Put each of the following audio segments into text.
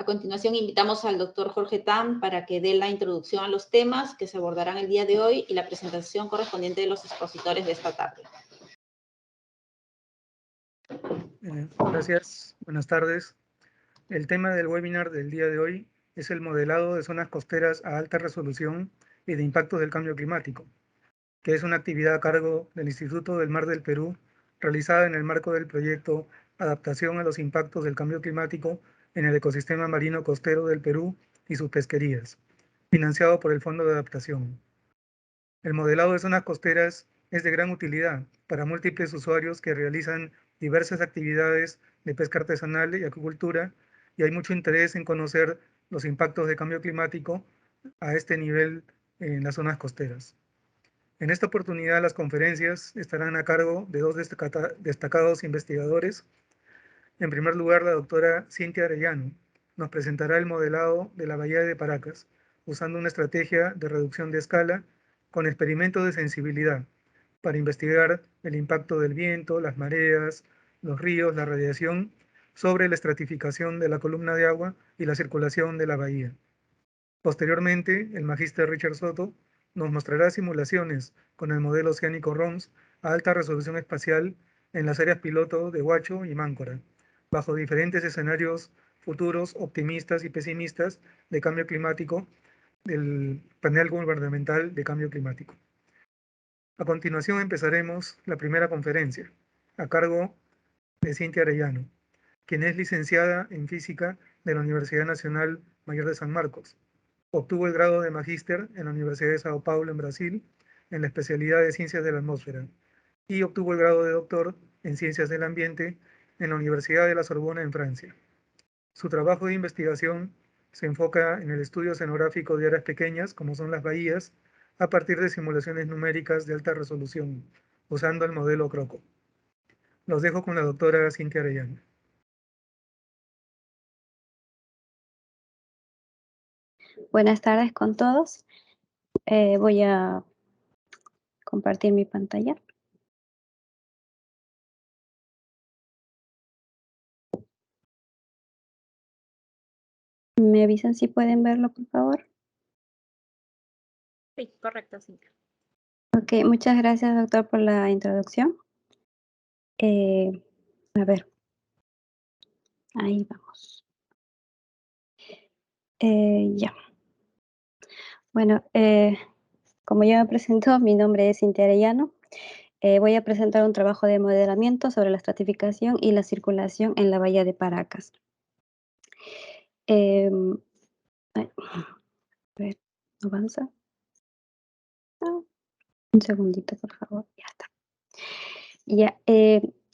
A continuación, invitamos al doctor Jorge Tam para que dé la introducción a los temas que se abordarán el día de hoy y la presentación correspondiente de los expositores de esta tarde. Gracias, buenas tardes. El tema del webinar del día de hoy es el modelado de zonas costeras a alta resolución y de impactos del cambio climático, que es una actividad a cargo del Instituto del Mar del Perú, realizada en el marco del proyecto Adaptación a los impactos del cambio climático en el ecosistema marino costero del Perú y sus pesquerías, financiado por el Fondo de Adaptación. El modelado de zonas costeras es de gran utilidad para múltiples usuarios que realizan diversas actividades de pesca artesanal y acuicultura, y hay mucho interés en conocer los impactos de cambio climático a este nivel en las zonas costeras. En esta oportunidad, las conferencias estarán a cargo de dos destacados investigadores. En primer lugar, la doctora Cintia Arellano nos presentará el modelado de la bahía de Paracas, usando una estrategia de reducción de escala con experimentos de sensibilidad para investigar el impacto del viento, las mareas, los ríos, la radiación sobre la estratificación de la columna de agua y la circulación de la bahía. Posteriormente, el magíster Richard Soto nos mostrará simulaciones con el modelo oceánico ROMS a alta resolución espacial en las áreas piloto de Huacho y Máncora, bajo diferentes escenarios futuros optimistas y pesimistas de cambio climático del panel gubernamental de cambio climático. A continuación empezaremos la primera conferencia, a cargo de Cintia Arellano, quien es licenciada en Física de la Universidad Nacional Mayor de San Marcos. Obtuvo el grado de magíster en la Universidad de Sao Paulo, en Brasil, en la especialidad de Ciencias de la Atmósfera, y obtuvo el grado de doctor en Ciencias del Ambiente en la Universidad de la Sorbona, en Francia. Su trabajo de investigación se enfoca en el estudio oceanográfico de áreas pequeñas, como son las bahías, a partir de simulaciones numéricas de alta resolución, usando el modelo CROCO. Los dejo con la doctora Cintia Arellano. Buenas tardes con todos. Voy a compartir mi pantalla. ¿Me avisan si pueden verlo, por favor? Sí, correcto, Cintia. Ok, muchas gracias, doctor, por la introducción. A ver. Ahí vamos. Ya. Bueno, como ya me presentó, mi nombre es Cintia Arellano. Voy a presentar un trabajo de modelamiento sobre la estratificación y la circulación en la bahía de Paracas. A ver, avanza. Un segundito, por favor. Ya está. Ya,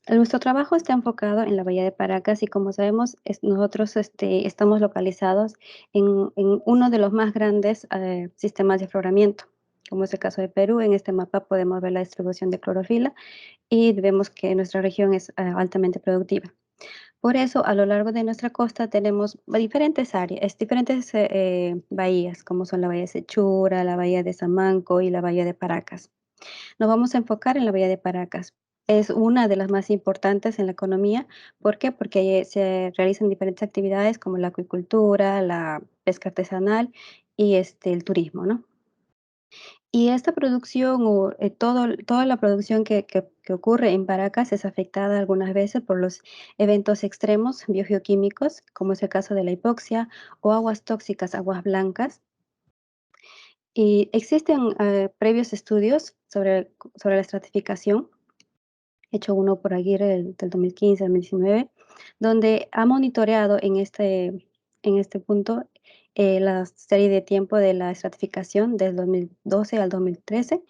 nuestro trabajo está enfocado en la bahía de Paracas y como sabemos, nosotros estamos localizados en uno de los más grandes sistemas de afloramiento, como es el caso de Perú. En este mapa podemos ver la distribución de clorofila y vemos que nuestra región es altamente productiva. Por eso, a lo largo de nuestra costa tenemos diferentes áreas, diferentes bahías, como son la bahía de Sechura, la bahía de Samanco y la bahía de Paracas. Nos vamos a enfocar en la bahía de Paracas. Es una de las más importantes en la economía. ¿Por qué? Porque se realizan diferentes actividades como la acuicultura, la pesca artesanal y el turismo, ¿no? Y esta producción o toda la producción que ocurre en Paracas es afectada algunas veces por los eventos extremos biogeoquímicos, como es el caso de la hipoxia o aguas tóxicas, aguas blancas. Y existen previos estudios sobre la estratificación, hecho uno por Aguirre del 2015 al 2019, donde ha monitoreado en este punto la serie de tiempo de la estratificación del 2012 al 2013,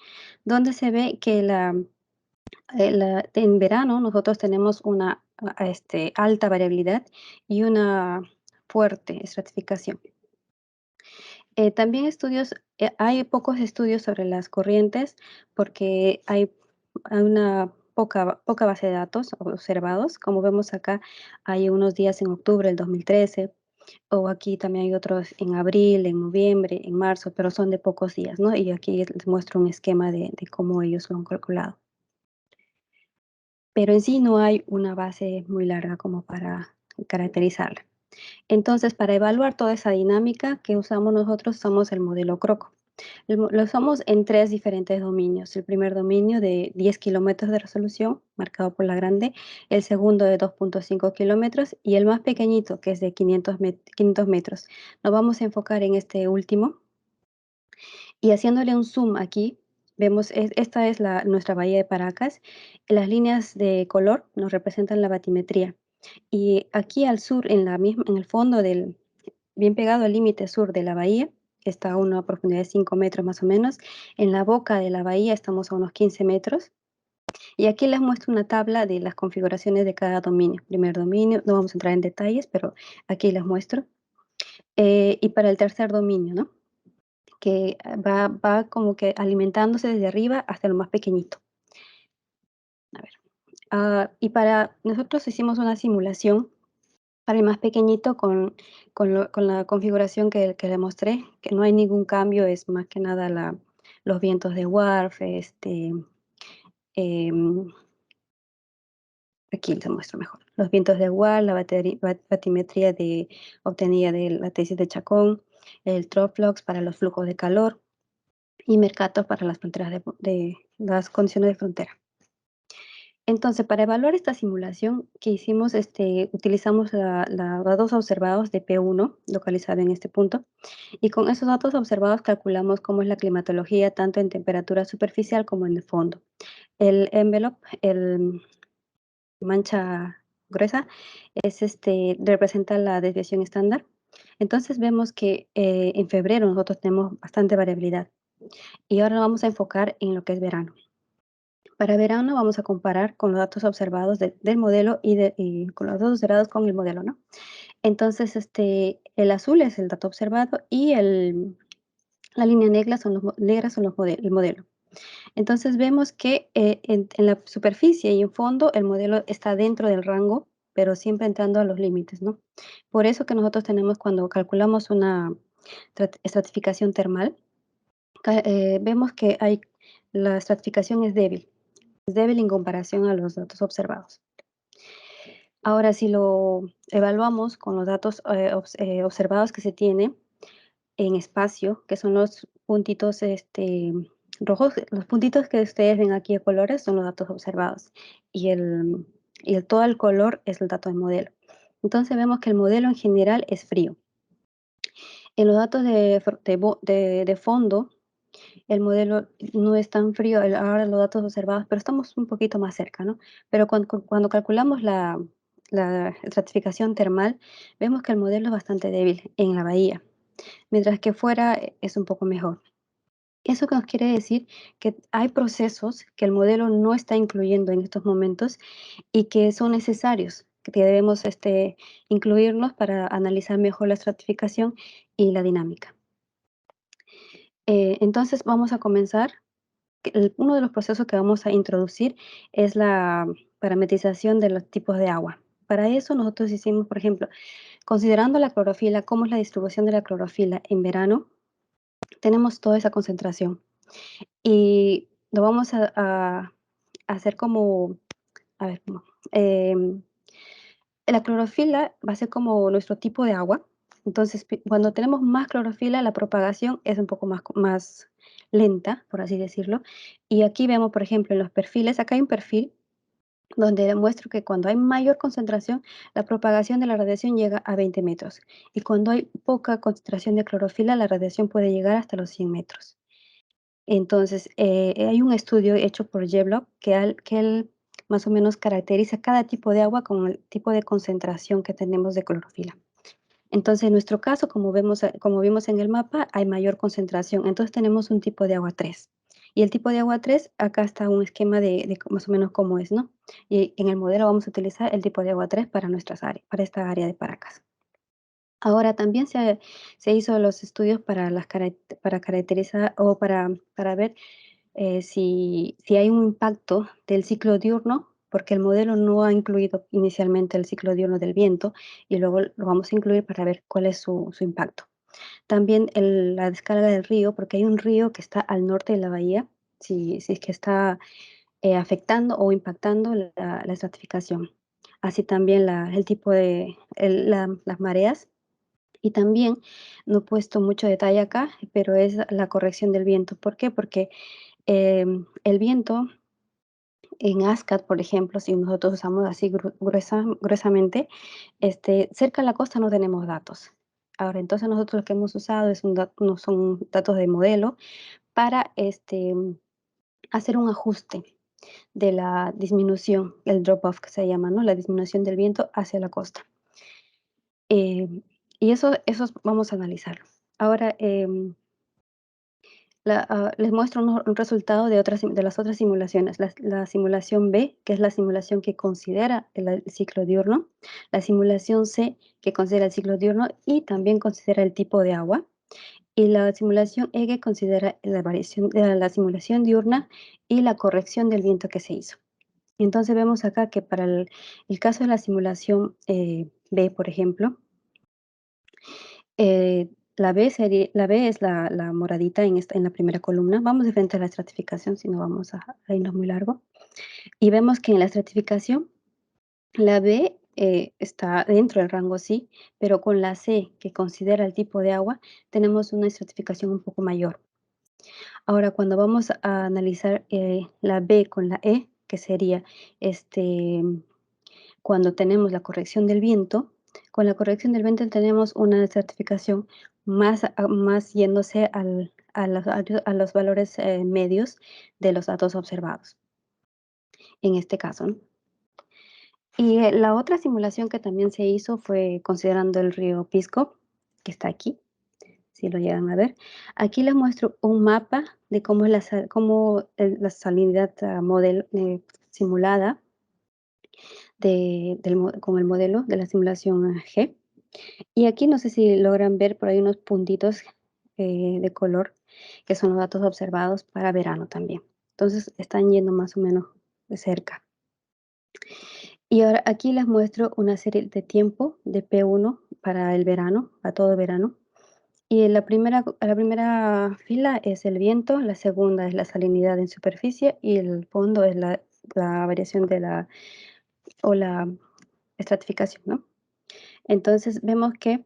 donde se ve que en verano nosotros tenemos una alta variabilidad y una fuerte estratificación. También hay pocos estudios sobre las corrientes porque hay una poca base de datos observados. Como vemos acá, hay unos días en octubre del 2013, o aquí también hay otros en abril, en noviembre, en marzo, pero son de pocos días, ¿no? Y aquí les muestro un esquema de cómo ellos lo han calculado. Pero en sí no hay una base muy larga como para caracterizarla. Entonces, para evaluar toda esa dinámica que usamos nosotros, usamos el modelo CROCO. Lo usamos en 3 diferentes dominios. El primer dominio de 10 kilómetros de resolución, marcado por la grande, el segundo de 2.5 kilómetros y el más pequeñito, que es de 500 metros. Nos vamos a enfocar en este último. Y haciéndole un zoom aquí, vemos, esta es nuestra bahía de Paracas. Las líneas de color nos representan la batimetría. Y aquí al sur, en el fondo bien pegado al límite sur de la bahía, está a una profundidad de 5 metros más o menos. En la boca de la bahía estamos a unos 15 metros. Y aquí les muestro una tabla de las configuraciones de cada dominio. Primer dominio, no vamos a entrar en detalles, pero aquí les muestro. Y para el tercer dominio, ¿no? Que va como que alimentándose desde arriba hasta lo más pequeñito. A ver. Y para nosotros hicimos una simulación para el más pequeñito con la configuración que le mostré, que no hay ningún cambio, es más que nada los vientos de WRF, em, aquí les muestro mejor. Los vientos de WRF, la batimetría obtenida de la tesis de Chacón, el Tropflux para los flujos de calor y Mercator para las fronteras de las condiciones de frontera. Entonces, para evaluar esta simulación que hicimos, utilizamos los datos observados de P1, localizado en este punto, y con esos datos observados calculamos cómo es la climatología, tanto en temperatura superficial como en el fondo. El envelope, el mancha gruesa, representa la desviación estándar. Entonces vemos que en febrero nosotros tenemos bastante variabilidad. Y ahora vamos a enfocar en lo que es verano. Para verano vamos a comparar con los datos observados del modelo y con los datos observados con el modelo, ¿no? Entonces, el azul es el dato observado y la línea negra son el modelo. Entonces vemos que en la superficie y en fondo el modelo está dentro del rango, pero siempre entrando a los límites, ¿no? Por eso que nosotros tenemos, cuando calculamos una estratificación termal, vemos que la estratificación es débil en comparación a los datos observados. Ahora, si lo evaluamos con los datos observados que se tiene en espacio, que son los puntitos rojos, los puntitos que ustedes ven aquí de colores son los datos observados y todo el color es el dato del modelo. Entonces vemos que el modelo en general es frío. En los datos de fondo, el modelo no es tan frío, ahora los datos observados, pero estamos un poquito más cerca, ¿no? Pero cuando calculamos la estratificación termal, vemos que el modelo es bastante débil en la bahía, mientras que fuera es un poco mejor. Eso que nos quiere decir que hay procesos que el modelo no está incluyendo en estos momentos y que son necesarios, que debemos incluirlos para analizar mejor la estratificación y la dinámica. Entonces vamos a comenzar. Uno de los procesos que vamos a introducir es la parametrización de los tipos de agua. Para eso nosotros hicimos, por ejemplo, considerando la clorofila, cómo es la distribución de la clorofila en verano, tenemos toda esa concentración. Y lo vamos a hacer como, a ver, la clorofila va a ser como nuestro tipo de agua. Entonces, cuando tenemos más clorofila, la propagación es un poco más lenta, por así decirlo. Y aquí vemos, por ejemplo, en los perfiles, acá hay un perfil donde demuestro que cuando hay mayor concentración, la propagación de la radiación llega a 20 metros. Y cuando hay poca concentración de clorofila, la radiación puede llegar hasta los 100 metros. Entonces, hay un estudio hecho por Jeblock que él más o menos caracteriza cada tipo de agua con el tipo de concentración que tenemos de clorofila. Entonces, en nuestro caso, como vimos en el mapa, hay mayor concentración. Entonces, tenemos un tipo de agua 3. Y el tipo de agua 3, acá está un esquema de más o menos cómo es, ¿no? Y en el modelo vamos a utilizar el tipo de agua 3 para esta área de Paracas. Ahora también se hizo los estudios para caracterizar o para ver si hay un impacto del ciclo diurno, porque el modelo no ha incluido inicialmente el ciclo diurno del viento y luego lo vamos a incluir para ver cuál es su impacto. También la descarga del río, porque hay un río que está al norte de la bahía, si es que está afectando o impactando la estratificación. así también el tipo de las mareas. Y también no he puesto mucho detalle acá, pero es la corrección del viento. ¿Por qué? Porque el viento en ASCAD, por ejemplo, si nosotros usamos así gruesamente, cerca de la costa no tenemos datos. Ahora, entonces nosotros lo que hemos usado no son datos de modelo para hacer un ajuste de la disminución, el drop-off que se llama, ¿no? La disminución del viento hacia la costa. Y eso vamos a analizarlo. Ahora, les muestro un resultado de las otras simulaciones. La simulación B, que es la simulación que considera el ciclo diurno, la simulación C, que considera el ciclo diurno y también considera el tipo de agua, y la simulación E, que considera la variación de la simulación diurna y la corrección del viento que se hizo. Entonces vemos acá que para el caso de la simulación B, por ejemplo, la B es la moradita en la primera columna. Vamos de frente a la estratificación, si no vamos a irnos muy largo. Y vemos que en la estratificación, la B está dentro del rango sí, pero con la C, que considera el tipo de agua, tenemos una estratificación un poco mayor. Ahora, cuando vamos a analizar la B con la E, que sería cuando tenemos la corrección del viento, con la corrección del viento tenemos una estratificación más yéndose a los valores medios de los datos observados, en este caso, ¿no? Y la otra simulación que también se hizo fue considerando el río Pisco, que está aquí, si lo llegan a ver. Aquí les muestro un mapa de cómo es la salinidad simulada con el modelo de la simulación G. Y aquí no sé si logran ver por ahí unos puntitos de color, que son los datos observados para verano también. Entonces están yendo más o menos de cerca. Y ahora aquí les muestro una serie de tiempo de P1 para el verano, para todo verano. Y en la primera fila es el viento, la segunda es la salinidad en superficie y el fondo es la variación la estratificación, ¿no? Entonces vemos que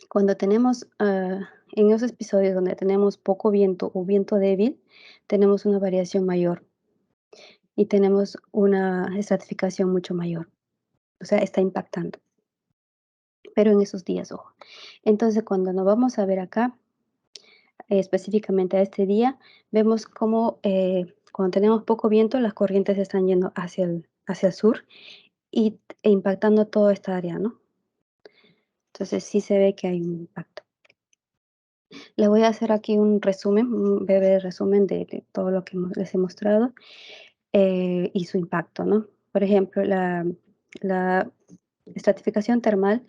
cuando tenemos, en esos episodios donde tenemos poco viento o viento débil, tenemos una variación mayor y tenemos una estratificación mucho mayor. O sea, está impactando. Pero en esos días, ojo. Entonces, cuando nos vamos a ver acá, específicamente a este día, vemos cómo cuando tenemos poco viento, las corrientes están yendo hacia el sur e impactando toda esta área, ¿no? Entonces sí se ve que hay un impacto. Les voy a hacer aquí un resumen, un breve resumen de todo lo que les he mostrado y su impacto, ¿no? Por ejemplo, la estratificación termal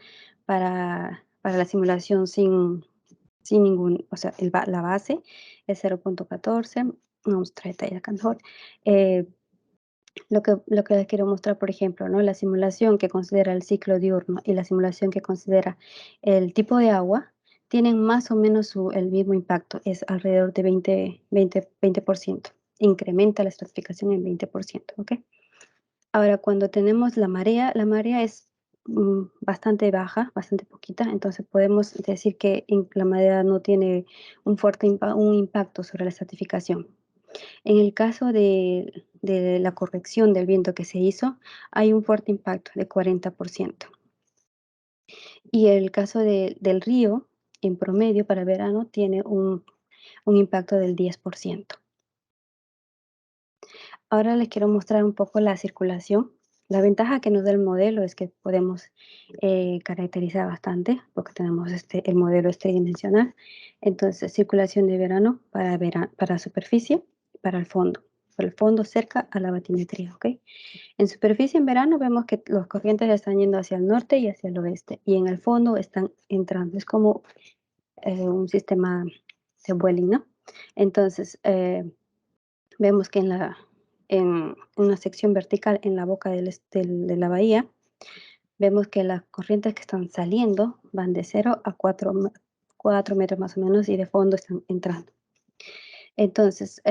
para la simulación sin ningún, o sea, la base es 0.14, vamos a traer detalle acá mejor. Lo que les quiero mostrar, por ejemplo, ¿no? La simulación que considera el ciclo diurno y la simulación que considera el tipo de agua tienen más o menos el mismo impacto, es alrededor de 20%. Incrementa la estratificación en 20%, ¿ok? Ahora, cuando tenemos la marea es bastante baja, bastante poquita, entonces podemos decir que la marea no tiene un impacto sobre la estratificación. En el caso de la corrección del viento que se hizo, hay un fuerte impacto de 40%. Y el caso del río, en promedio para verano, tiene un impacto del 10%. Ahora les quiero mostrar un poco la circulación. La ventaja que nos da el modelo es que podemos caracterizar bastante, porque tenemos el modelo es tridimensional. Entonces, circulación de verano para superficie, para el fondo cerca a la batimetría, ¿ok? En superficie en verano vemos que los corrientes están yendo hacia el norte y hacia el oeste, y en el fondo están entrando. Es como un sistema de Welling, ¿no? Entonces, vemos que en una sección vertical en la boca de la bahía, vemos que las corrientes que están saliendo van de 0 a 4 metros más o menos y de fondo están entrando. Entonces,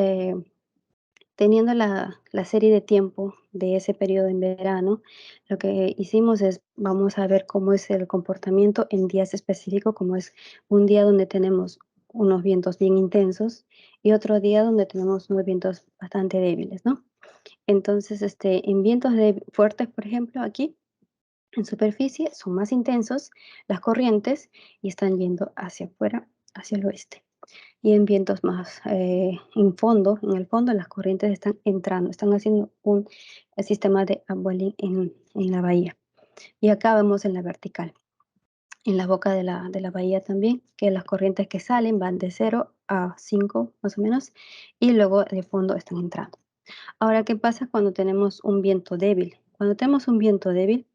teniendo la serie de tiempo de ese periodo en verano, lo que hicimos es, vamos a ver cómo es el comportamiento en días específicos, como es un día donde tenemos unos vientos bien intensos y otro día donde tenemos unos vientos bastante débiles, ¿no? Entonces, en vientos fuertes, por ejemplo, aquí en superficie son más intensos las corrientes y están yendo hacia afuera, hacia el oeste. Y en vientos más en el fondo las corrientes están entrando, están haciendo un sistema de upwelling en la bahía. Y acá vemos en la vertical, en la boca de la bahía también, que las corrientes que salen van de 0 a 5 más o menos, y luego de fondo están entrando. Ahora, ¿qué pasa cuando tenemos un viento débil? Cuando tenemos un viento débil,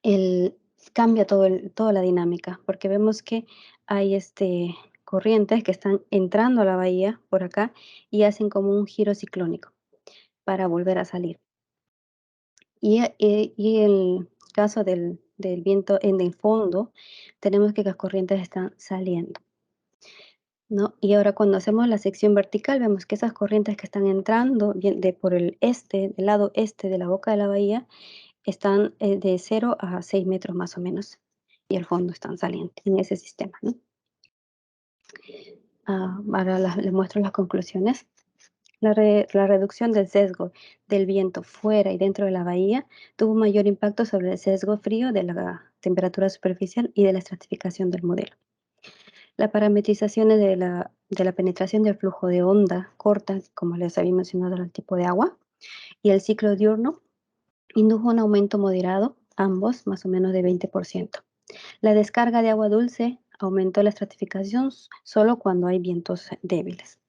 el cambia toda la dinámica, porque vemos que hay, corrientes que están entrando a la bahía por acá y hacen como un giro ciclónico para volver a salir. Y el caso del viento en el fondo, tenemos que las corrientes están saliendo, ¿no? Y ahora cuando hacemos la sección vertical, vemos que esas corrientes que están entrando por el del lado este de la boca de la bahía, están, de 0 a 6 metros más o menos, y al fondo están saliendo en ese sistema, ¿no? Ahora les muestro las conclusiones. La reducción del sesgo del viento fuera y dentro de la bahía tuvo un mayor impacto sobre el sesgo frío de la temperatura superficial y de la estratificación del modelo. La parametrización de la penetración del flujo de onda corta, como les había mencionado, el tipo de agua, y el ciclo diurno indujo un aumento moderado, ambos más o menos de 20%. La descarga de agua dulce aumentó la estratificación solo cuando hay vientos débiles.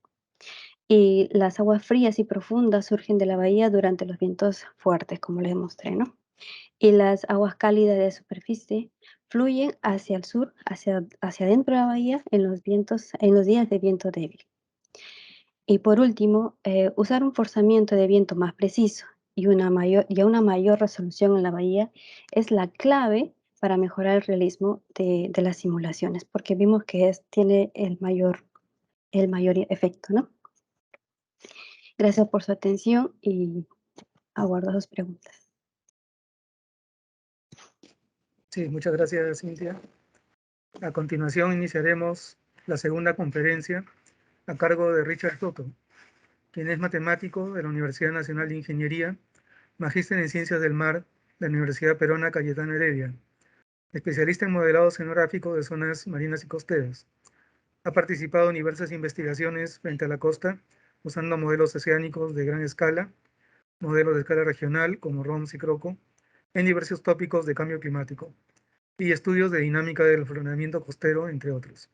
Y las aguas frías y profundas surgen de la bahía durante los vientos fuertes, como les mostré, ¿no? Y las aguas cálidas de superficie fluyen hacia el sur, hacia dentro de la bahía en los días de viento débil. Y por último, usar un forzamiento de viento más preciso y una mayor resolución en la bahía es la clave para mejorar el realismo de las simulaciones, porque vimos que tiene el mayor efecto, ¿no? Gracias por su atención y aguardo sus preguntas. Sí, muchas gracias, Cintia. A continuación iniciaremos la segunda conferencia a cargo de Richard Soto, quien es matemático de la Universidad Nacional de Ingeniería, magíster en Ciencias del Mar de la Universidad Peruana Cayetano Heredia, especialista en modelado oceanográfico de zonas marinas y costeras. Ha participado en diversas investigaciones frente a la costa, usando modelos oceánicos de gran escala, modelos de escala regional como ROMS y CROCO, en diversos tópicos de cambio climático y estudios de dinámica del afloramiento costero, entre otros.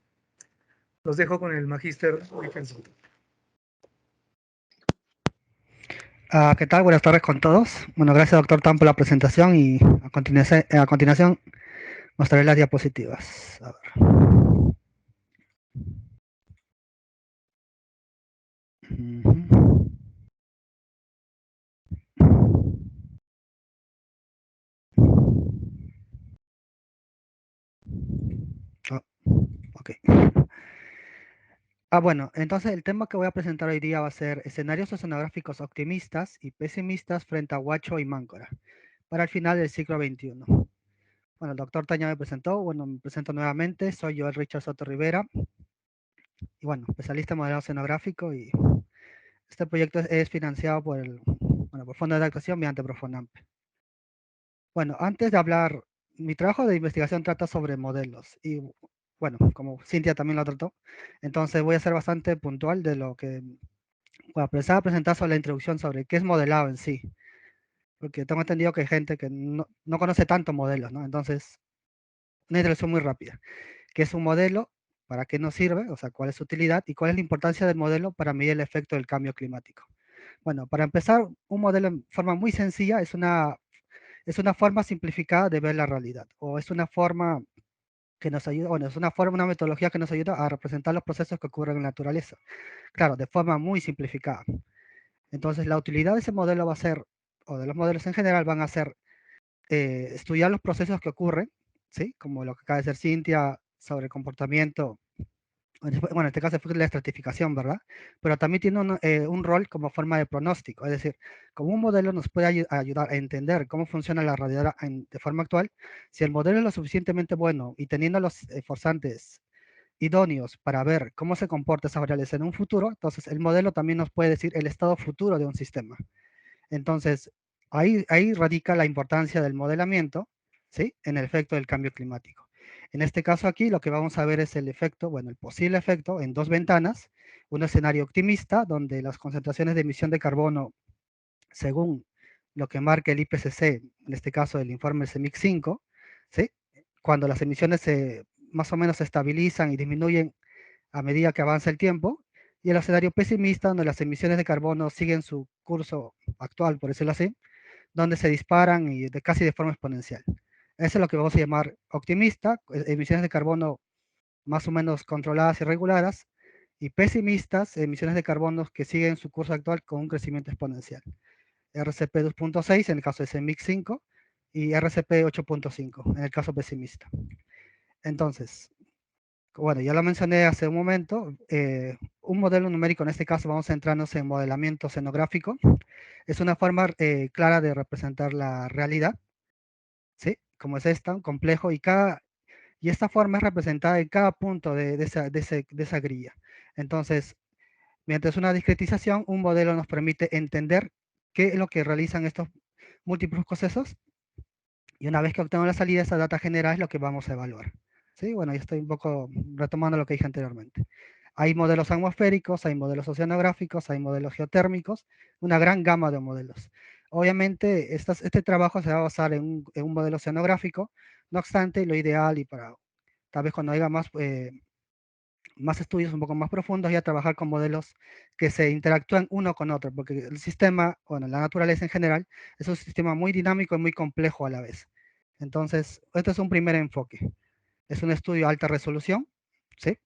Los dejo con el magíster Richard Soto. ¿Qué tal? Buenas tardes con todos. Bueno, gracias doctor Tan por la presentación y a continuación mostraré las diapositivas. A ver. Ok. Bueno, entonces el tema que voy a presentar hoy día va a ser escenarios oceanográficos optimistas y pesimistas frente a Huacho y Máncora para el final del siglo XXI. Bueno, el doctor Taña me presentó, bueno, me presento nuevamente, soy yo, Richard Soto Rivera, y bueno, especialista en modelado oceanográfico, y este proyecto es financiado por el Fondo de Adaptación mediante Profonamp. Bueno, antes de hablar, mi trabajo de investigación trata sobre modelos, y bueno, como Cintia también lo trató, entonces voy a ser bastante puntual de lo que, bueno, empezar a presentar sobre la introducción sobre qué es modelado en sí, porque tengo entendido que hay gente que no conoce tanto modelos, ¿no? Entonces, una introducción muy rápida. ¿Qué es un modelo? ¿Para qué nos sirve? O sea, ¿cuál es su utilidad? ¿Y cuál es la importancia del modelo para medir el efecto del cambio climático? Bueno, para empezar, un modelo en forma muy sencilla es una forma simplificada de ver la realidad, o es una forma que nos ayuda, bueno, es una metodología que nos ayuda a representar los procesos que ocurren en la naturaleza. Claro, de forma muy simplificada. Entonces, la utilidad de ese modelo va a ser, o de los modelos en general, van a ser estudiar los procesos que ocurren, ¿sí? Como lo que acaba de decir Cintia sobre el comportamiento Bueno, en este caso fue la estratificación, ¿verdad? Pero también tiene un rol como forma de pronóstico, es decir, como un modelo nos puede ayudar a entender cómo funciona la realidad de forma actual, si el modelo es lo suficientemente bueno y teniendo los forzantes idóneos para ver cómo se comportan esas variables en un futuro, entonces el modelo también nos puede decir el estado futuro de un sistema. Entonces, ahí radica la importancia del modelamiento, ¿sí? En el efecto del cambio climático. En este caso aquí lo que vamos a ver es el efecto, bueno, el posible efecto en dos ventanas, un escenario optimista donde las concentraciones de emisión de carbono, según lo que marca el IPCC, en este caso el informe CEMIC 5, ¿sí? Cuando las emisiones más o menos se estabilizan y disminuyen a medida que avanza el tiempo, y el escenario pesimista, donde las emisiones de carbono siguen su curso actual, por decirlo así, donde se disparan y casi de forma exponencial. Eso es lo que vamos a llamar optimista, emisiones de carbono más o menos controladas y reguladas, y pesimistas, emisiones de carbono que siguen su curso actual con un crecimiento exponencial. RCP 2.6 en el caso de CEMIC 5 y RCP 8.5 en el caso pesimista. Entonces, bueno, ya lo mencioné hace un momento, un modelo numérico, en este caso vamos a centrarnos en modelamiento escenográfico, es una forma clara de representar la realidad, ¿sí? Como es esta, complejo, y esta forma es representada en cada punto de esa grilla. Entonces, mediante una discretización, un modelo nos permite entender qué es lo que realizan estos múltiples procesos, y una vez que obtenemos la salida, esa data general es lo que vamos a evaluar. Sí, bueno, ya estoy un poco retomando lo que dije anteriormente. Hay modelos atmosféricos, hay modelos oceanográficos, hay modelos geotérmicos, una gran gama de modelos. Obviamente, este trabajo se va a basar en un modelo oceanográfico, no obstante, lo ideal y para tal vez cuando haya más estudios un poco más profundos, ya trabajar con modelos que se interactúan uno con otro, porque el sistema, bueno, la naturaleza en general, es un sistema muy dinámico y muy complejo a la vez. Entonces, este es un primer enfoque. Es un estudio de alta resolución, ¿sí?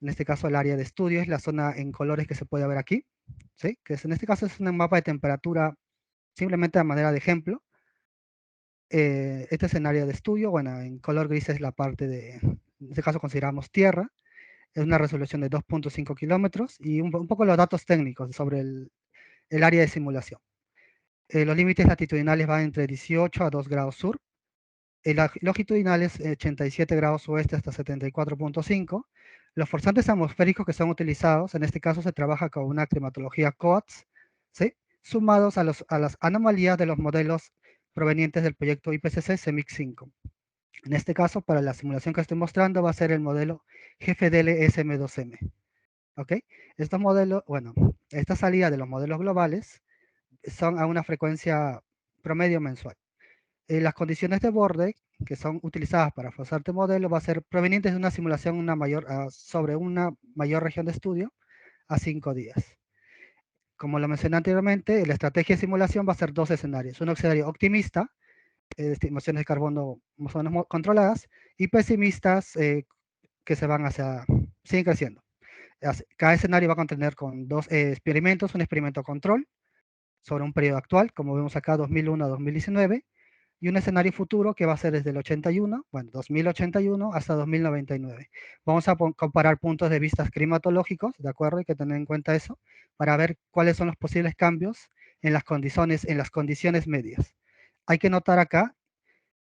En este caso, el área de estudio es la zona en colores que se puede ver aquí, ¿sí? Que en este caso es un mapa de temperatura, simplemente a manera de ejemplo. Este es el área de estudio, bueno, en color gris es la parte en este caso consideramos tierra, es una resolución de 2.5 kilómetros y un poco los datos técnicos sobre el área de simulación. Los límites latitudinales van entre 18 a 2 grados sur, longitudinales 87 grados oeste hasta 74.5. Los forzantes atmosféricos que son utilizados, en este caso se trabaja con una climatología COATS, ¿sí? Sumados a las anomalías de los modelos provenientes del proyecto IPCC CEMIC 5. En este caso, para la simulación que estoy mostrando, va a ser el modelo GFDL SM2M. ¿Ok? Estos modelos, bueno, esta salida de los modelos globales son a una frecuencia promedio mensual. Las condiciones de borde que son utilizadas para forzar este modelo va a ser provenientes de una simulación sobre una mayor región de estudio a 5 días. Como lo mencioné anteriormente, la estrategia de simulación va a ser dos escenarios. Un escenario optimista, estimaciones de carbono más o menos controladas, y pesimistas que siguen creciendo. Cada escenario va a contener con dos experimentos, un experimento control sobre un periodo actual, como vemos acá, 2001 a 2019, y un escenario futuro que va a ser desde el 81, bueno, 2081 hasta 2099. Vamos a comparar puntos de vista climatológicos, ¿de acuerdo? Hay que tener en cuenta eso, para ver cuáles son los posibles cambios en las condiciones medias. Hay que notar acá,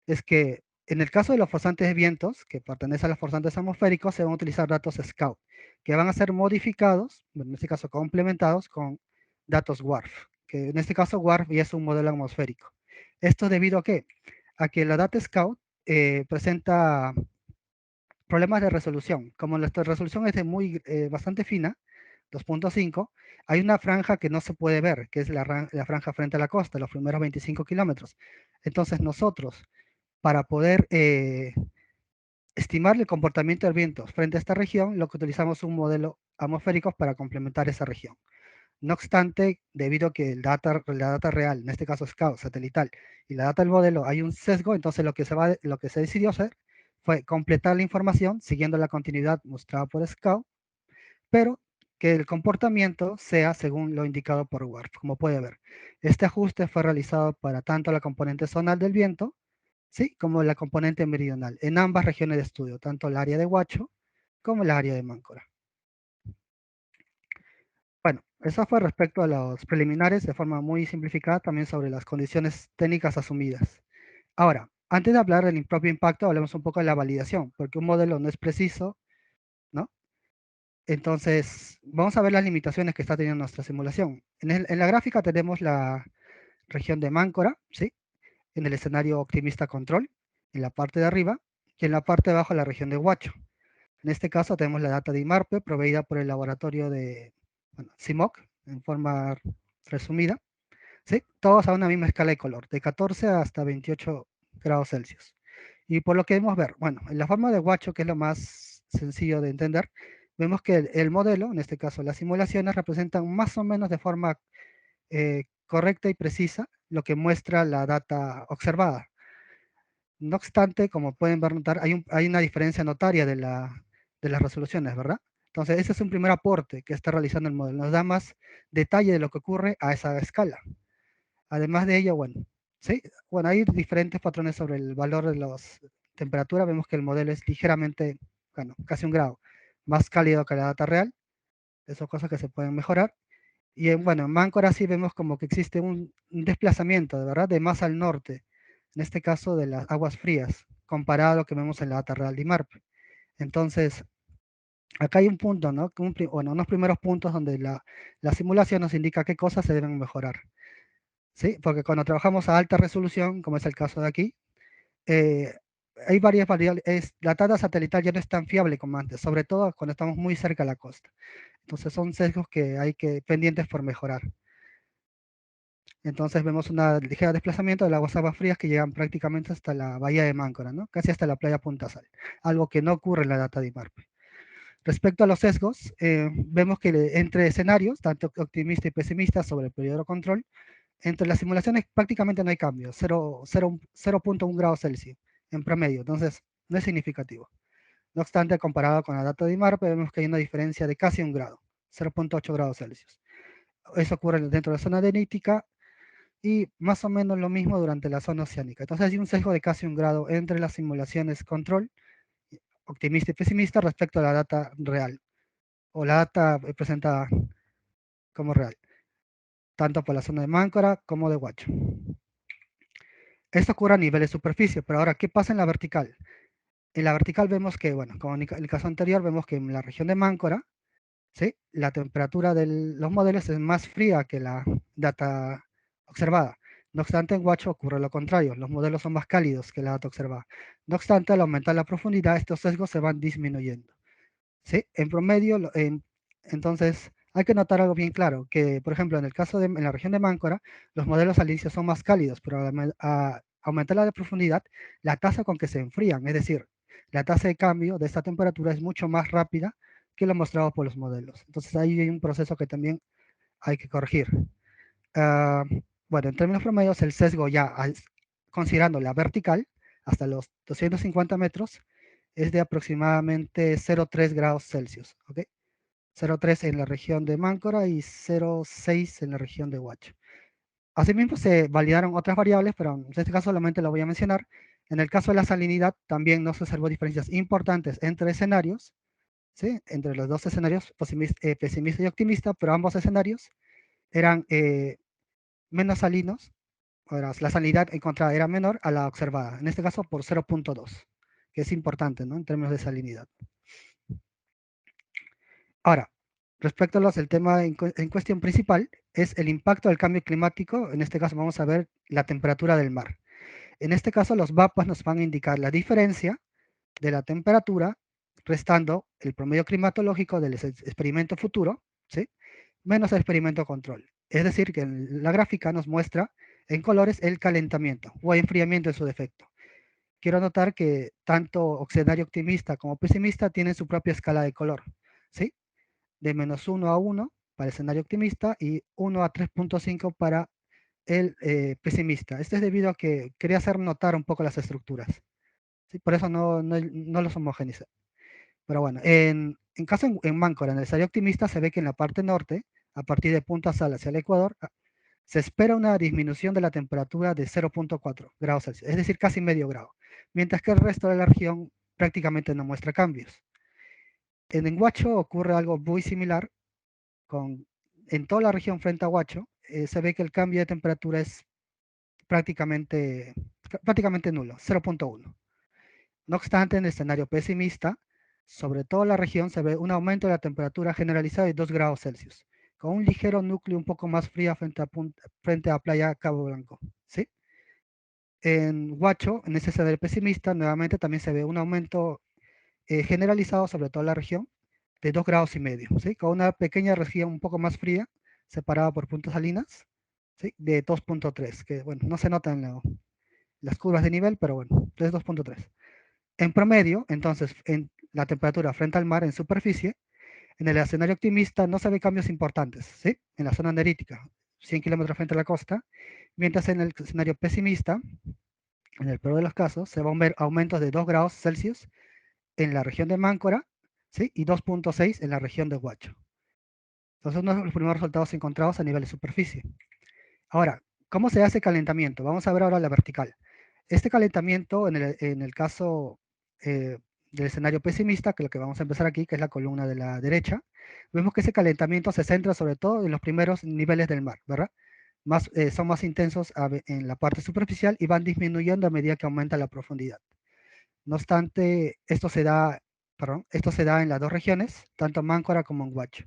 es que en el caso de los forzantes de vientos, que pertenecen a los forzantes atmosféricos, se van a utilizar datos Scout, que van a ser modificados, bueno, en este caso complementados con datos WRF, que en este caso WRF ya es un modelo atmosférico. Esto debido a qué? A que la data Scout presenta problemas de resolución. Como la resolución es bastante fina, 2.5, hay una franja que no se puede ver, que es la franja frente a la costa, los primeros 25 kilómetros. Entonces nosotros, para poder estimar el comportamiento del viento frente a esta región, lo que utilizamos es un modelo atmosférico para complementar esa región. No obstante, debido a que la data real, en este caso Scout, satelital, y la data del modelo hay un sesgo, entonces lo que se decidió hacer fue completar la información siguiendo la continuidad mostrada por Scout, pero que el comportamiento sea según lo indicado por WRF, como puede ver. Este ajuste fue realizado para tanto la componente zonal del viento, ¿sí? Como la componente meridional, en ambas regiones de estudio, tanto el área de Huacho como el área de Máncora. Bueno, eso fue respecto a los preliminares de forma muy simplificada, también sobre las condiciones técnicas asumidas. Ahora, antes de hablar del propio impacto, hablemos un poco de la validación, porque un modelo no es preciso, ¿no? Entonces, vamos a ver las limitaciones que está teniendo nuestra simulación. En la gráfica tenemos la región de Máncora, ¿sí? En el escenario optimista control, en la parte de arriba, y en la parte de abajo la región de Huacho. En este caso tenemos la data de IMARPE proveída por el laboratorio de CIMOC, en forma resumida, ¿sí? Todos a una misma escala de color, de 14 hasta 28 grados Celsius. Y por lo que debemos ver, bueno, en la forma de Huacho, que es lo más sencillo de entender, vemos que el modelo, en este caso las simulaciones, representan más o menos de forma correcta y precisa lo que muestra la data observada. No obstante, como pueden ver, notar, hay una diferencia notaria de las resoluciones, ¿verdad? Entonces, ese es un primer aporte que está realizando el modelo. Nos da más detalle de lo que ocurre a esa escala. Además de ello, bueno, ¿sí? Bueno, hay diferentes patrones sobre el valor de la temperatura. Vemos que el modelo es ligeramente, bueno, casi 1 grado, más cálido que la data real. Esas son cosas que se pueden mejorar. Y bueno, en Máncora sí vemos como que existe un desplazamiento, de verdad, de más al norte, en este caso de las aguas frías, comparado a lo que vemos en la data real de IMARPE. Entonces, acá hay un punto, ¿no? Bueno, unos primeros puntos donde la simulación nos indica qué cosas se deben mejorar. ¿Sí? Porque cuando trabajamos a alta resolución, como es el caso de aquí, hay varias variables. La data satelital ya no es tan fiable como antes, sobre todo cuando estamos muy cerca de la costa. Entonces son sesgos que hay que pendientes por mejorar. Entonces vemos un ligero desplazamiento de las aguas frías que llegan prácticamente hasta la bahía de Máncora, ¿no? Casi hasta la playa Punta Sal, algo que no ocurre en la data de IMARPE. Respecto a los sesgos, vemos que entre escenarios, tanto optimista y pesimista sobre el periodo de control, entre las simulaciones prácticamente no hay cambios, 0.1 grados Celsius en promedio, entonces no es significativo. No obstante, comparado con la data de IMARPE, vemos que hay una diferencia de casi 1 grado, 0.8 grados Celsius. Eso ocurre dentro de la zona arenítica y más o menos lo mismo durante la zona oceánica. Entonces hay un sesgo de casi 1 grado entre las simulaciones control, optimista y pesimista, respecto a la data real, o la data presentada como real, tanto por la zona de Máncora como de Huacho. Esto ocurre a nivel de superficie, pero ahora, ¿qué pasa en la vertical? En la vertical vemos que, bueno, como en el caso anterior, vemos que en la región de Máncora, ¿sí? La temperatura de los modelos es más fría que la data observada. No obstante, en Huacho ocurre lo contrario, los modelos son más cálidos que la data observada. No obstante, al aumentar la profundidad, estos sesgos se van disminuyendo. ¿Sí? En promedio, entonces, hay que notar algo bien claro, que, por ejemplo, en el caso de en la región de Máncora, los modelos al inicio son más cálidos, pero a aumentar la profundidad, la tasa con que se enfrían, es decir, la tasa de cambio de esta temperatura es mucho más rápida que lo mostrado por los modelos. Entonces, ahí hay un proceso que también hay que corregir. Ah, bueno, en términos promedios, el sesgo ya, considerando la vertical, hasta los 250 metros, es de aproximadamente 0,3 grados Celsius, ¿ok? 0,3 en la región de Máncora y 0,6 en la región de Huacho. Asimismo, se validaron otras variables, pero en este caso solamente lo voy a mencionar. En el caso de la salinidad, también no se observó diferencias importantes entre escenarios, ¿sí? Entre los dos escenarios, pesimista y optimista, pero ambos escenarios eran menos salinos, la salinidad encontrada era menor a la observada, en este caso por 0.2, que es importante, ¿no? En términos de salinidad. Ahora, respecto a el tema en cuestión principal, es el impacto del cambio climático. En este caso vamos a ver la temperatura del mar. En este caso los mapas nos van a indicar la diferencia de la temperatura restando el promedio climatológico del experimento futuro, ¿sí? Menos el experimento control. Es decir, que en la gráfica nos muestra en colores el calentamiento o enfriamiento en su defecto. Quiero notar que tanto escenario optimista como pesimista tienen su propia escala de color, ¿sí? De -1 a 1 para el escenario optimista y 1 a 3.5 para el pesimista. Esto es debido a que quería hacer notar un poco las estructuras. ¿Sí? Por eso no los homogenicé. Pero bueno, en caso en Máncora, en el escenario optimista, se ve que en la parte norte, a partir de Punta Sal hacia el Ecuador, se espera una disminución de la temperatura de 0.4 grados Celsius, es decir, casi medio grado, mientras que el resto de la región prácticamente no muestra cambios. En Huacho ocurre algo muy similar. En toda la región frente a Huacho, se ve que el cambio de temperatura es prácticamente nulo, 0.1. No obstante, en el escenario pesimista, sobre toda la región se ve un aumento de la temperatura generalizada de 2 grados Celsius, con un ligero núcleo un poco más fría frente a Playa Cabo Blanco, ¿sí? En Huacho, en ese escenario pesimista, nuevamente también se ve un aumento generalizado sobre toda la región de 2 grados y medio, ¿sí? Con una pequeña región un poco más fría, separada por puntos salinas, ¿sí? De 2.3, que bueno, no se notan las curvas de nivel, pero bueno, es 2.3. En promedio, entonces, en la temperatura frente al mar en superficie, en el escenario optimista no se ve cambios importantes, ¿sí? En la zona nerítica, 100 kilómetros frente a la costa, mientras en el escenario pesimista, en el peor de los casos, se van a ver aumentos de 2 grados Celsius en la región de Máncora, ¿sí? Y 2.6 en la región de Huacho. Entonces, uno de los primeros resultados encontrados a nivel de superficie. Ahora, ¿cómo se hace calentamiento? Vamos a ver ahora la vertical. Este calentamiento, en el caso del escenario pesimista, que es lo que vamos a empezar aquí, que es la columna de la derecha, vemos que ese calentamiento se centra sobre todo en los primeros niveles del mar, ¿verdad? Son más intensos en la parte superficial y van disminuyendo a medida que aumenta la profundidad. No obstante, esto se da en las dos regiones, tanto en Máncora como en Huacho.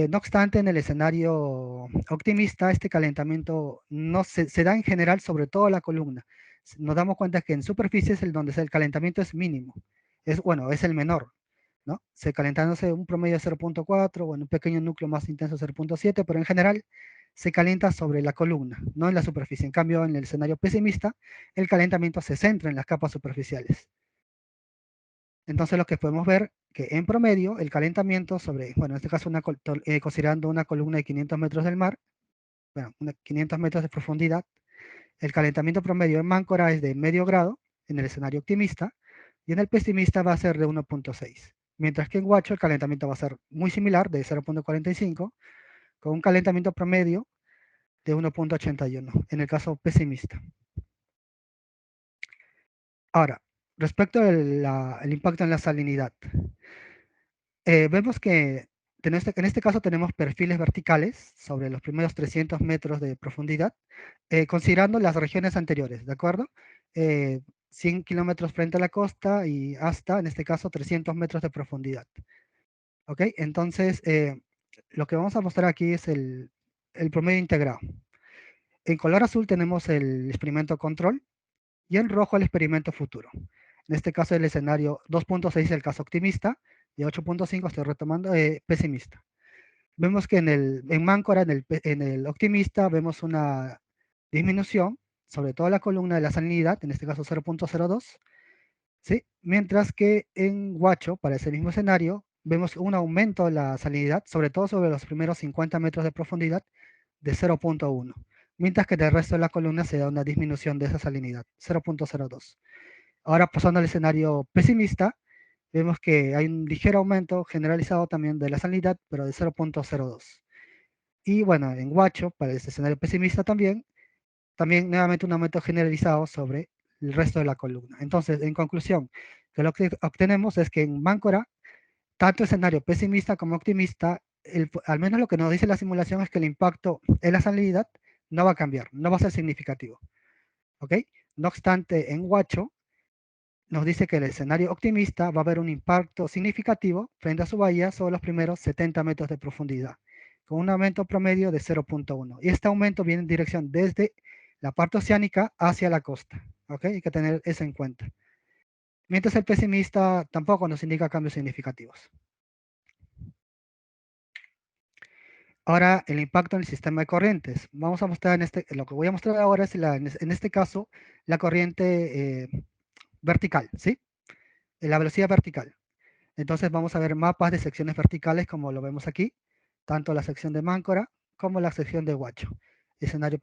No obstante, en el escenario optimista, este calentamiento no se da en general sobre toda la columna. Nos damos cuenta que en superficie es donde el calentamiento es mínimo. Es el menor, ¿no? Calentándose un promedio de 0.4 o en un pequeño núcleo más intenso 0.7, pero en general se calienta sobre la columna, no en la superficie. En cambio, en el escenario pesimista, el calentamiento se centra en las capas superficiales. Entonces lo que podemos ver que en promedio el calentamiento en este caso considerando una columna de 500 metros del mar, 500 metros de profundidad, el calentamiento promedio en Máncora es de medio grado en el escenario optimista y en el pesimista va a ser de 1.6. Mientras que en Huacho el calentamiento va a ser muy similar, de 0.45, con un calentamiento promedio de 1.81 en el caso pesimista. Ahora, respecto al impacto en la salinidad. Vemos que en este caso tenemos perfiles verticales sobre los primeros 300 metros de profundidad, considerando las regiones anteriores, ¿de acuerdo? 100 kilómetros frente a la costa y hasta, en este caso, 300 metros de profundidad. ¿Ok? Entonces, lo que vamos a mostrar aquí es el promedio integrado. En color azul tenemos el experimento control y en rojo el experimento futuro. En este caso el escenario 2.6 es el caso optimista y 8.5 estoy retomando pesimista. Vemos que en Máncora, en el optimista, vemos una disminución sobre toda la columna de la salinidad, en este caso 0.02, ¿sí? Mientras que en Huacho, para ese mismo escenario, vemos un aumento de la salinidad, sobre todo sobre los primeros 50 metros de profundidad, de 0.1, mientras que en el resto de la columna se da una disminución de esa salinidad, 0.02. Ahora pasando al escenario pesimista, vemos que hay un ligero aumento generalizado también de la salinidad, pero de 0.02. Y bueno, en Huacho, para este escenario pesimista también nuevamente un aumento generalizado sobre el resto de la columna. Entonces, en conclusión, que lo que obtenemos es que en Máncora, tanto escenario pesimista como optimista, al menos lo que nos dice la simulación es que el impacto en la salinidad no va a cambiar, no va a ser significativo. ¿Ok? No obstante, en Huacho, nos dice que el escenario optimista va a haber un impacto significativo frente a su bahía sobre los primeros 70 metros de profundidad, con un aumento promedio de 0.1. Y este aumento viene en dirección desde la parte oceánica hacia la costa. ¿Ok? Hay que tener eso en cuenta. Mientras el pesimista tampoco nos indica cambios significativos. Ahora, el impacto en el sistema de corrientes. Vamos a mostrar lo que voy a mostrar ahora es en este caso la corriente vertical, ¿sí? La velocidad vertical. Entonces vamos a ver mapas de secciones verticales como lo vemos aquí, tanto la sección de Máncora como la sección de Huacho. Escenario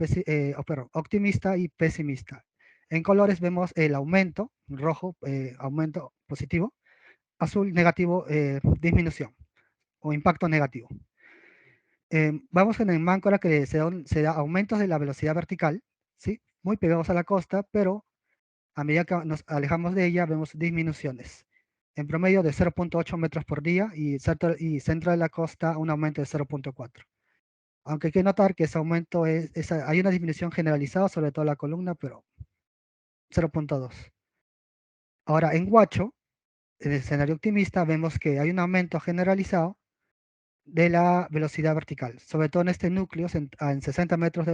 optimista y pesimista. En colores vemos el aumento, rojo, aumento positivo, azul, negativo, disminución o impacto negativo. Vamos en el Máncora que se da aumentos de la velocidad vertical, ¿sí? Muy pegados a la costa, pero a medida que nos alejamos de ella vemos disminuciones. en promedio de 0.8 metros por día y centro de la costa un aumento de 0.4. Aunque hay que notar que ese aumento hay una disminución generalizada sobre toda la columna, pero 0.2. Ahora, en Huacho, en el escenario optimista, vemos que hay un aumento generalizado de la velocidad vertical, sobre todo en este núcleo en 60 metros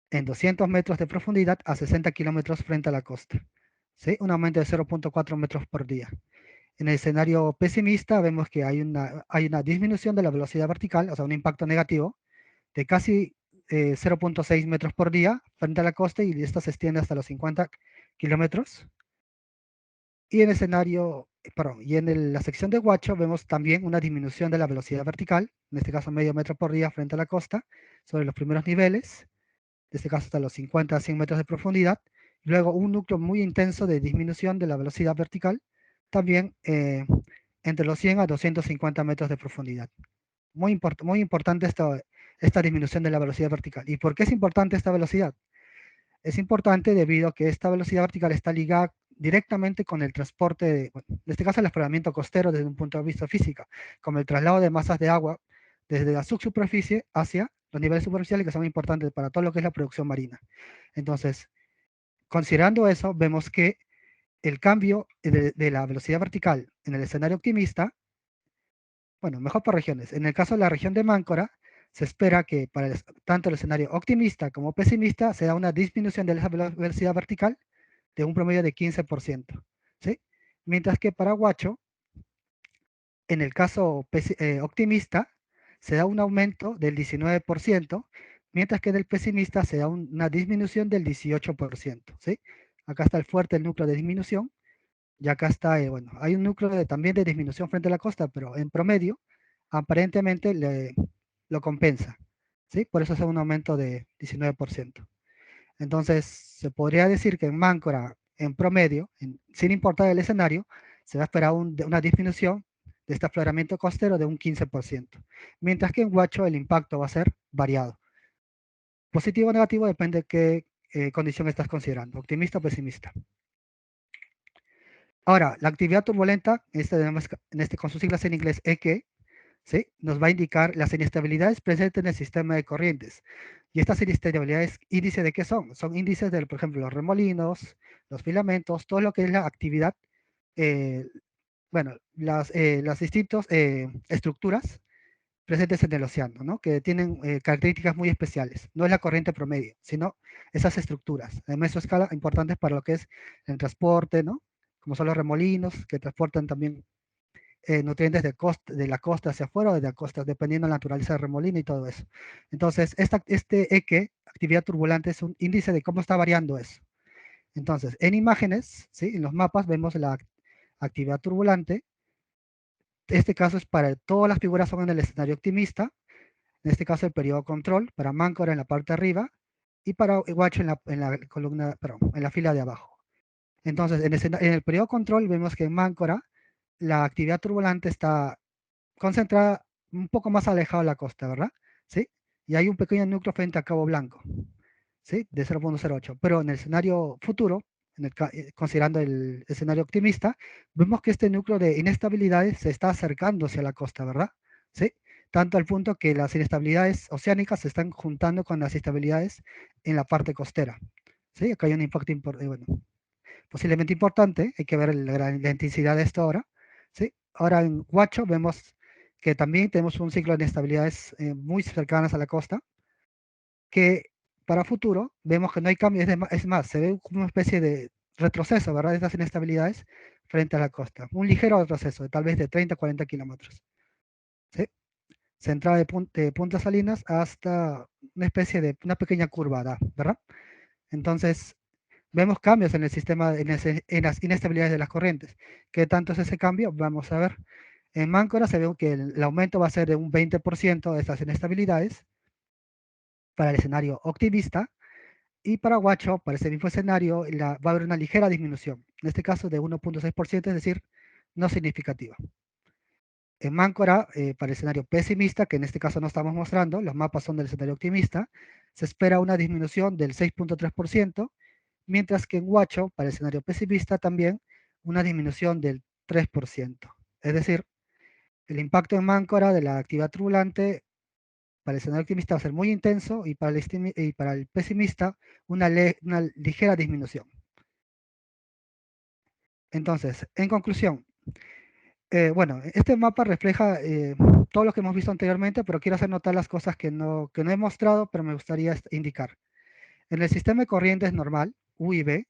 en 200 metros de profundidad a 60 kilómetros frente a la costa. ¿Sí? Un aumento de 0.4 metros por día. En el escenario pesimista vemos que hay una disminución de la velocidad vertical, o sea, un impacto negativo de casi 0.6 metros por día frente a la costa y esto se extiende hasta los 50 kilómetros. Y en el escenario, y en la sección de Huacho vemos también una disminución de la velocidad vertical, en este caso medio metro por día frente a la costa, sobre los primeros niveles, en este caso hasta los 50 a 100 metros de profundidad, y luego un núcleo muy intenso de disminución de la velocidad vertical, también entre los 100 a 250 metros de profundidad. Muy importante esta disminución de la velocidad vertical. ¿Y por qué es importante esta velocidad? Es importante debido a que esta velocidad vertical está ligada directamente con el transporte, en este caso el exploramiento costero desde un punto de vista físico, como el traslado de masas de agua desde la subsuperficie hacia los niveles superficiales que son importantes para todo lo que es la producción marina. Entonces, considerando eso, vemos que el cambio de la velocidad vertical en el escenario optimista, bueno, mejor por regiones. En el caso de la región de Máncora, se espera que para tanto el escenario optimista como pesimista se da una disminución de la velocidad vertical de un promedio de 15%. ¿Sí? Mientras que para Huacho, en el caso optimista, se da un aumento del 19%, mientras que en el pesimista se da una disminución del 18%. ¿Sí? Acá está el fuerte el núcleo de disminución, y acá está, bueno, hay un núcleo también de disminución frente a la costa, pero en promedio, aparentemente lo compensa. ¿Sí? Por eso es un aumento de 19%. Entonces, se podría decir que en Máncora, en promedio, sin importar el escenario, se va a esperar una disminución de este afloramiento costero de un 15%, mientras que en Huacho el impacto va a ser variado. Positivo o negativo depende de qué condición estás considerando, optimista o pesimista. Ahora, la actividad turbulenta, con sus siglas en inglés EQ, ¿sí? Nos va a indicar las inestabilidades presentes en el sistema de corrientes. Y estas inestabilidades, ¿índice de qué son? Son índices de, por ejemplo, los remolinos, los filamentos, todo lo que es la actividad, bueno, las distintas estructuras presentes en el océano, ¿no? Que tienen características muy especiales. No es la corriente promedio, sino esas estructuras. En mesoescala importantes para lo que es el transporte, ¿no? Como son los remolinos, que transportan también nutrientes de la costa hacia afuera o de la costa, dependiendo de la naturaleza del remolino y todo eso. Entonces, este EQ, actividad turbulente, es un índice de cómo está variando eso. Entonces, en imágenes, ¿sí? En los mapas vemos la actividad turbulente. Este caso es para todas las figuras son en el escenario optimista. En este caso, el periodo control, para Máncora en la parte de arriba y para Huacho en la columna, perdón, en la fila de abajo. Entonces, en el periodo control vemos que en Máncora la actividad turbulente está concentrada un poco más alejado de la costa, ¿verdad? ¿Sí? Y hay un pequeño núcleo frente a Cabo Blanco, ¿sí? De 0.08. Pero en el escenario futuro, considerando el escenario optimista, vemos que este núcleo de inestabilidades se está acercando hacia la costa, ¿verdad? ¿Sí? Tanto al punto que las inestabilidades oceánicas se están juntando con las estabilidades en la parte costera. ¿Sí? Acá hay un impacto bueno, posiblemente importante, hay que ver la intensidad de esto ahora. ¿Sí? Ahora en Huacho vemos que también tenemos un ciclo de inestabilidades muy cercanas a la costa, que para futuro vemos que no hay cambios, es más, se ve como una especie de retroceso, ¿verdad? De estas inestabilidades frente a la costa. Un ligero retroceso, tal vez de 30 a 40 kilómetros. ¿Sí? Centrada de Punta Salinas hasta una especie de una pequeña curvada, ¿verdad? Entonces, vemos cambios en el sistema, en las inestabilidades de las corrientes. ¿Qué tanto es ese cambio? Vamos a ver. En Máncora se ve que el aumento va a ser de un 20% de estas inestabilidades para el escenario optimista, y para Huacho, para ese mismo escenario, va a haber una ligera disminución, en este caso de 1.6%, es decir, no significativa. En Máncora, para el escenario pesimista, que en este caso no estamos mostrando, los mapas son del escenario optimista, se espera una disminución del 6.3%, mientras que en Huacho, para el escenario pesimista también, una disminución del 3%. Es decir, el impacto en Máncora de la actividad turbulente para el escenario optimista va a ser muy intenso y para el pesimista una ligera disminución. Entonces, en conclusión, bueno, este mapa refleja todo lo que hemos visto anteriormente, pero quiero hacer notar las cosas que no he mostrado, pero me gustaría indicar. En el sistema de corrientes normal, U y B,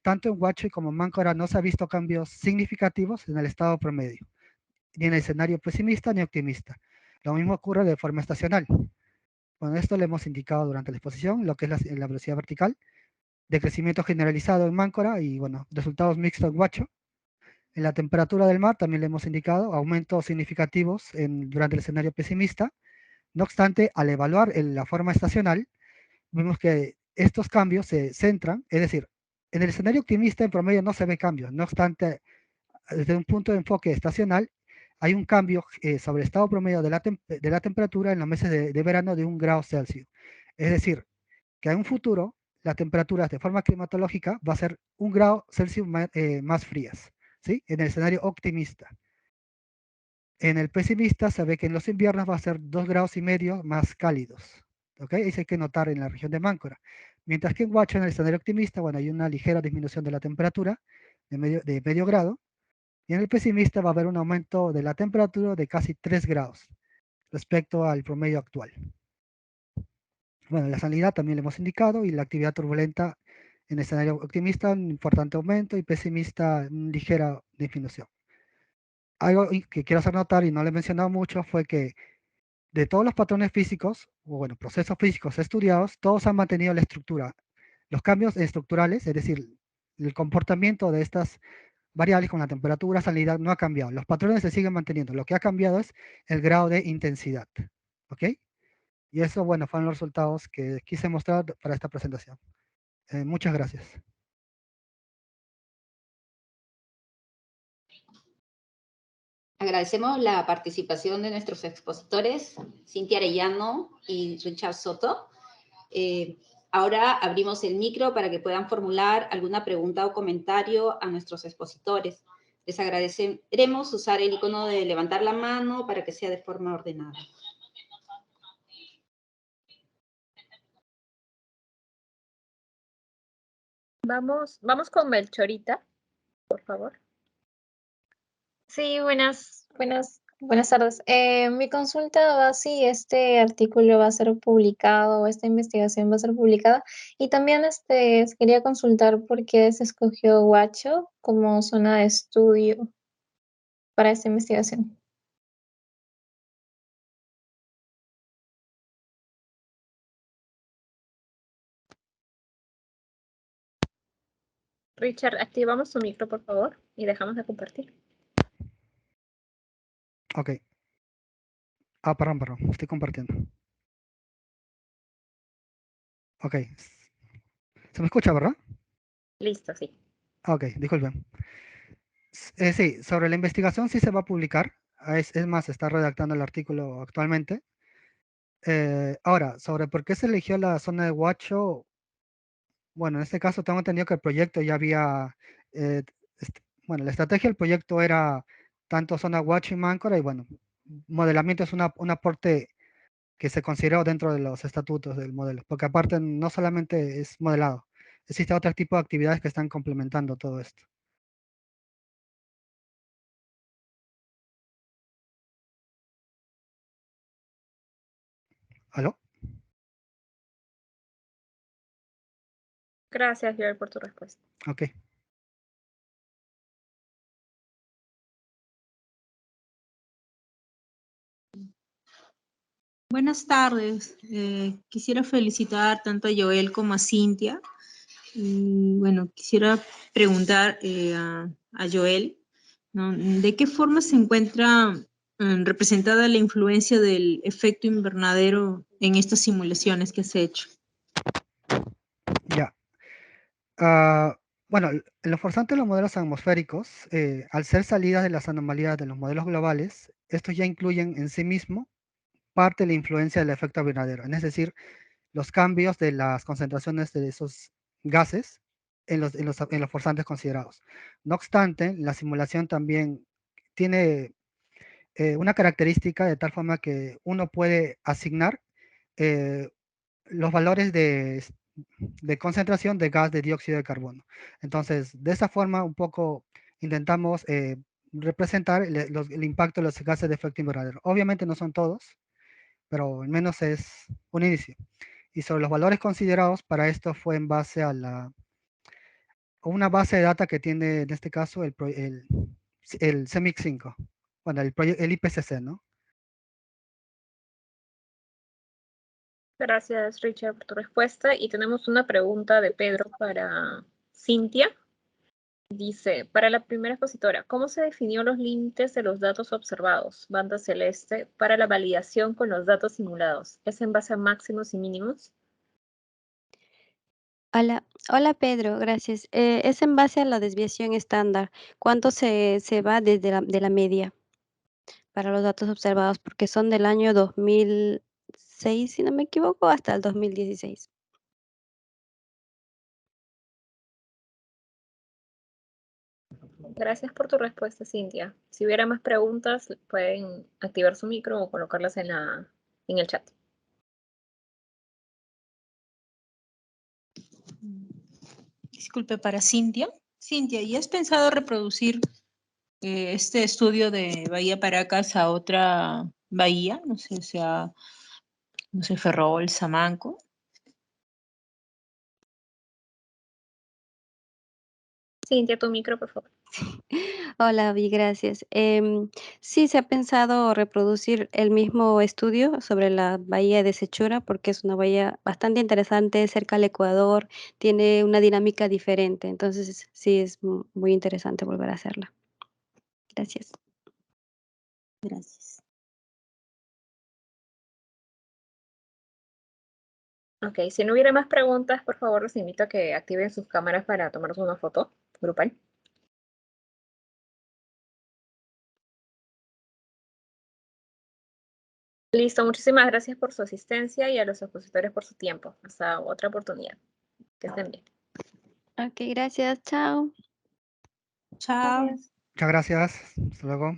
tanto en Huacho como en Máncora no se ha visto cambios significativos en el estado promedio, ni en el escenario pesimista ni optimista. Lo mismo ocurre de forma estacional. Bueno, esto le hemos indicado durante la exposición, lo que es la velocidad vertical, de crecimiento generalizado en Máncora y, bueno, resultados mixtos en Huacho. En la temperatura del mar también le hemos indicado aumentos significativos durante el escenario pesimista. No obstante, al evaluar la forma estacional, vemos que estos cambios se centran, es decir, en el escenario optimista en promedio no se ve cambios. No obstante, desde un punto de enfoque estacional, hay un cambio sobre el estado promedio de la temperatura en los meses de verano de 1 grado Celsius. Es decir, que en un futuro las temperaturas de forma climatológica va a ser 1 grado Celsius más frías, ¿sí? En el escenario optimista. En el pesimista se ve que en los inviernos va a ser 2,5 grados más cálidos, ¿ok? Eso hay que notar en la región de Máncora. Mientras que en Huacho, en el escenario optimista, bueno, hay una ligera disminución de la temperatura de medio grado, y en el pesimista va a haber un aumento de la temperatura de casi 3 grados respecto al promedio actual. Bueno, la salinidad también le hemos indicado y la actividad turbulenta en el escenario optimista un importante aumento y pesimista una ligera disminución. Algo que quiero hacer notar y no le he mencionado mucho fue que de todos los patrones físicos, o bueno, procesos físicos estudiados, todos han mantenido la estructura. Los cambios estructurales, es decir, el comportamiento de estas variables con la temperatura, salinidad, no ha cambiado. Los patrones se siguen manteniendo. Lo que ha cambiado es el grado de intensidad. ¿Ok? Y eso, bueno, fueron los resultados que quise mostrar para esta presentación. Muchas gracias. Agradecemos la participación de nuestros expositores, Cintia Arellano y Richard Soto. Ahora abrimos el micro para que puedan formular alguna pregunta o comentario a nuestros expositores. Les agradeceremos usar el icono de levantar la mano para que sea de forma ordenada. Vamos con Melchorita, por favor. Sí, buenas tardes. Mi consulta va si este artículo va a ser publicado, esta investigación va a ser publicada. Y también quería consultar por qué se escogió Huacho como zona de estudio para esta investigación. Richard, activamos tu micro, por favor, y dejamos de compartir. Ok. Perdón, estoy compartiendo. Ok. ¿Se me escucha, verdad? Listo, sí. Ok, disculpen. Sí, sobre la investigación sí se va a publicar. Es más, se está redactando el artículo actualmente. Ahora, sobre por qué se eligió la zona de Huacho, bueno, en este caso tengo entendido que el proyecto ya había, bueno, la estrategia del proyecto era tanto zona Huacho y Máncora, y bueno, modelamiento es un aporte que se consideró dentro de los estatutos del modelo, porque aparte no solamente es modelado, existe otro tipo de actividades que están complementando todo esto. ¿Aló? Gracias, Joel, por tu respuesta. Ok. Buenas tardes. Quisiera felicitar tanto a Joel como a Cintia. Y bueno, quisiera preguntar a Joel, ¿no? ¿De qué forma se encuentra representada la influencia del efecto invernadero en estas simulaciones que has hecho? Ya. Bueno, lo forzante de los modelos atmosféricos, al ser salidas de las anomalías de los modelos globales, estos ya incluyen en sí mismo parte de la influencia del efecto invernadero, es decir, los cambios de las concentraciones de esos gases en los forzantes considerados. No obstante, la simulación también tiene una característica de tal forma que uno puede asignar los valores de concentración de gas de dióxido de carbono. Entonces, de esa forma, un poco intentamos representar el impacto de los gases de efecto invernadero. Obviamente no son todos, pero al menos es un inicio. Y sobre los valores considerados, para esto fue en base a una base de datos que tiene, en este caso, el CEMIC 5, bueno, el IPCC, ¿no? Gracias, Richard, por tu respuesta. Y tenemos una pregunta de Pedro para Cintia. Dice, para la primera expositora, ¿cómo se definió los límites de los datos observados, banda celeste, para la validación con los datos simulados? ¿Es en base a máximos y mínimos? Hola Pedro, gracias. Es en base a la desviación estándar. ¿Cuánto se va desde de la media para los datos observados? Porque son del año 2006, si no me equivoco, hasta el 2016. Gracias por tu respuesta, Cintia. Si hubiera más preguntas, pueden activar su micro o colocarlas en el chat. Disculpe, para Cintia. Cintia, ¿y has pensado reproducir este estudio de Bahía Paracas a otra bahía? No sé, sea, no sé, Ferrol, Samanco. Cintia, tu micro, por favor. Hola, Vi, gracias. Sí, se ha pensado reproducir el mismo estudio sobre la bahía de Sechura porque es una bahía bastante interesante, cerca al Ecuador, tiene una dinámica diferente. Entonces, sí, es muy interesante volver a hacerla. Gracias. Gracias. Ok, si no hubiera más preguntas, por favor, los invito a que activen sus cámaras para tomarnos una foto grupal. Listo, muchísimas gracias por su asistencia y a los expositores por su tiempo. Hasta otra oportunidad. Que estén bien. Ok, gracias. Chao. Chao. Gracias. Muchas gracias. Hasta luego.